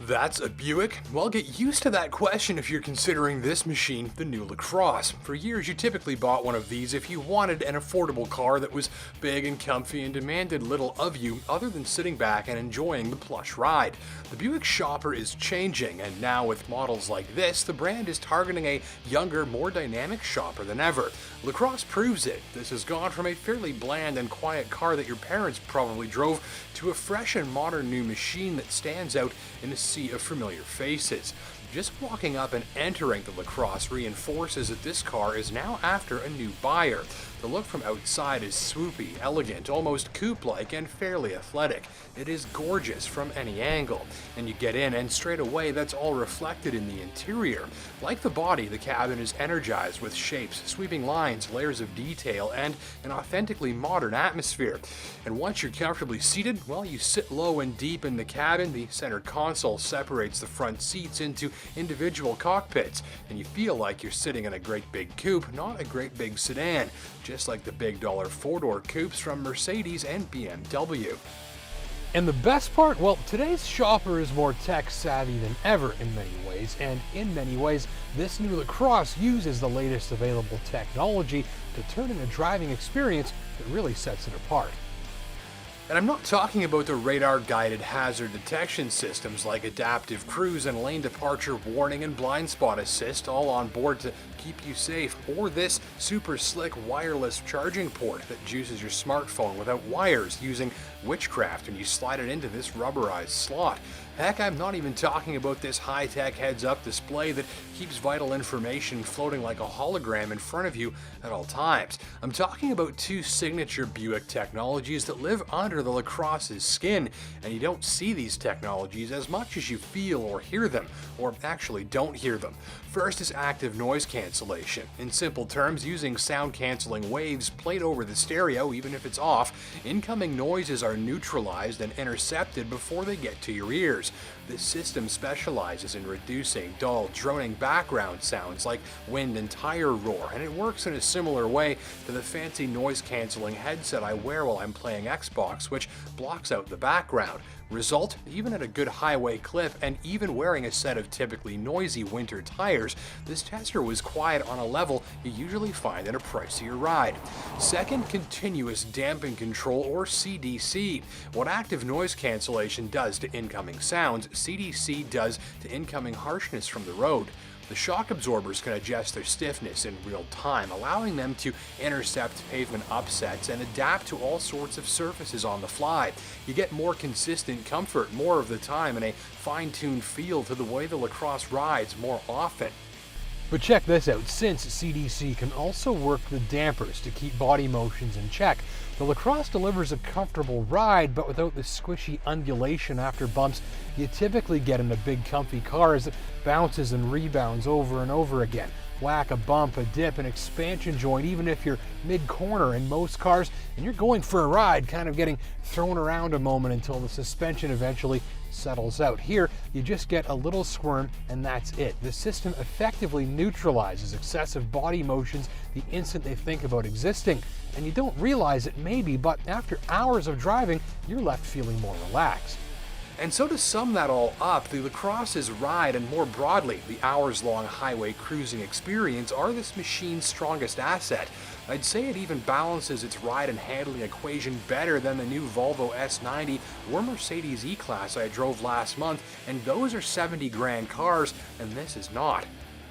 That's a Buick? Well, get used to that question if you're considering this machine the new LaCrosse. For years, you typically bought one of these if you wanted an affordable car that was big and comfy and demanded little of you other than sitting back and enjoying the plush ride. The Buick shopper is changing, and now with models like this, the brand is targeting a younger, more dynamic shopper than ever. LaCrosse proves it. This has gone from a fairly bland and quiet car that your parents probably drove to a fresh and modern new machine that stands out in a sea of familiar faces. Just walking up and entering the LaCrosse reinforces that this car is now after a new buyer. The look from outside is swoopy, elegant, almost coupe-like, and fairly athletic. It is gorgeous from any angle, and you get in and straight away that's all reflected in the interior. Like the body, the cabin is energized with shapes, sweeping lines, layers of detail, and an authentically modern atmosphere. And once you're comfortably seated, well, you sit low and deep in the cabin. The center console separates the front seats into individual cockpits, and you feel like you're sitting in a great big coupe, not a great big sedan, just like the big dollar four-door coupes from Mercedes and BMW. And the best part? Well, today's shopper is more tech savvy than ever in many ways, and in many ways, this new LaCrosse uses the latest available technology to turn in a driving experience that really sets it apart. And I'm not talking about the radar-guided hazard detection systems like adaptive cruise and lane departure warning and blind spot assist all on board to keep you safe, or this super slick wireless charging port that juices your smartphone without wires using witchcraft when you slide it into this rubberized slot. Heck, I'm not even talking about this high-tech heads-up display that keeps vital information floating like a hologram in front of you at all times. I'm talking about two signature Buick technologies that live under the LaCrosse's skin, and you don't see these technologies as much as you feel or hear them, or actually don't hear them. First is active noise cancellation. In simple terms, using sound-canceling waves played over the stereo, even if it's off, incoming noises are neutralized and intercepted before they get to your ears. This system specializes in reducing dull, droning background sounds like wind and tire roar, and it works in a similar way to the fancy noise-canceling headset I wear while I'm playing Xbox, which blocks out the background. Result, even at a good highway clip and even wearing a set of typically noisy winter tires, this tester was quiet on a level you usually find in a pricier ride. Second, continuous damping control, or CDC. What active noise cancellation does to incoming sounds, CDC does to incoming harshness from the road. The shock absorbers can adjust their stiffness in real time, allowing them to intercept pavement upsets and adapt to all sorts of surfaces on the fly. You get more consistent comfort more of the time and a fine-tuned feel to the way the LaCrosse rides more often. But check this out, since CDC can also work the dampers to keep body motions in check, the LaCrosse delivers a comfortable ride, but without the squishy undulation after bumps you typically get in a big comfy car as it bounces and rebounds over and over again. Whack a bump, a dip, an expansion joint, even if you're mid-corner in most cars and you're going for a ride, kind of getting thrown around a moment until the suspension eventually settles out. Here, you just get a little squirm and that's it. The system effectively neutralizes excessive body motions the instant they think about existing. And you don't realize it maybe, but after hours of driving, you're left feeling more relaxed. And so to sum that all up, the LaCrosse's ride and more broadly, the hours-long highway cruising experience are this machine's strongest asset. I'd say it even balances its ride and handling equation better than the new Volvo S90 or Mercedes E-Class I drove last month, and those are 70 grand cars, and this is not.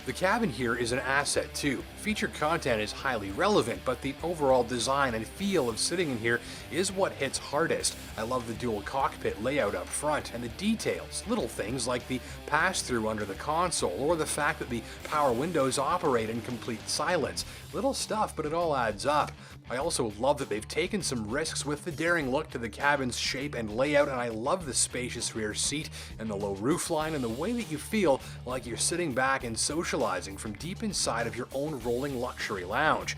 The cabin here is an asset too. Feature content is highly relevant, but the overall design and feel of sitting in here is what hits hardest. I love the dual cockpit layout up front and the details, little things like the pass-through under the console or the fact that the power windows operate in complete silence. Little stuff, but it all adds up. I also love that they've taken some risks with the daring look to the cabin's shape and layout, and I love the spacious rear seat and the low roofline and the way that you feel like you're sitting back and socializing from deep inside of your own rolling luxury lounge.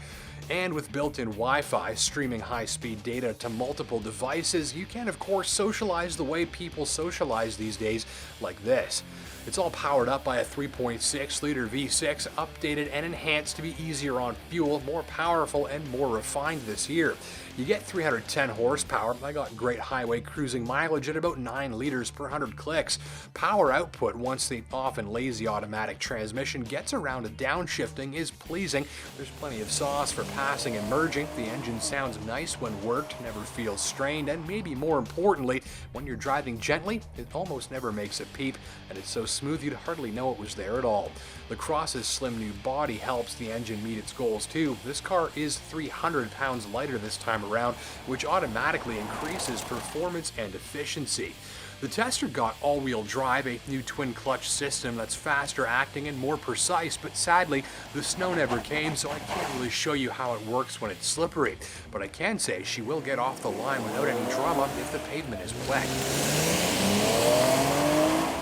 And with built-in Wi-Fi streaming high-speed data to multiple devices, you can of course socialize the way people socialize these days, like this. It's all powered up by a 3.6-liter V6, updated and enhanced to be easier on fuel, more powerful and more refined this year. You get 310 horsepower. I got great highway cruising mileage at about 9 liters per 100 clicks. Power output, once the often lazy automatic transmission gets around to downshifting, is pleasing. There's plenty of sauce for passing and merging. The engine sounds nice when worked, never feels strained, and maybe more importantly, when you're driving gently, it almost never makes a peep, and it's so smooth you'd hardly know it was there at all. LaCrosse's slim new body helps the engine meet its goals too. This car is 300 pounds lighter this time around, which automatically increases performance and efficiency. The tester got all-wheel drive, a new twin-clutch system that's faster acting and more precise, but sadly, the snow never came, so I can't really show you how it works when it's slippery. But I can say she will get off the line without any drama if the pavement is wet.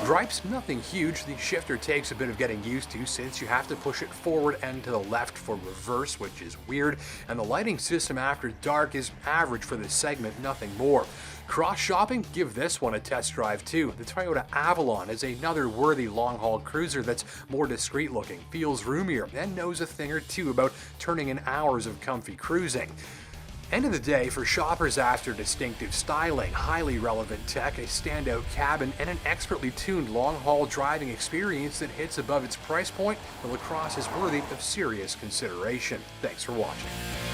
Gripes, nothing huge. The shifter takes a bit of getting used to since you have to push it forward and to the left for reverse, which is weird, and the lighting system after dark is average for this segment, nothing more. Cross shopping? Give this one a test drive too. The Toyota Avalon is another worthy long-haul cruiser that's more discreet looking, feels roomier, and knows a thing or two about turning in hours of comfy cruising. End of the day, for shoppers after distinctive styling, highly relevant tech, a standout cabin, and an expertly tuned long-haul driving experience that hits above its price point, the LaCrosse is worthy of serious consideration. Thanks for watching.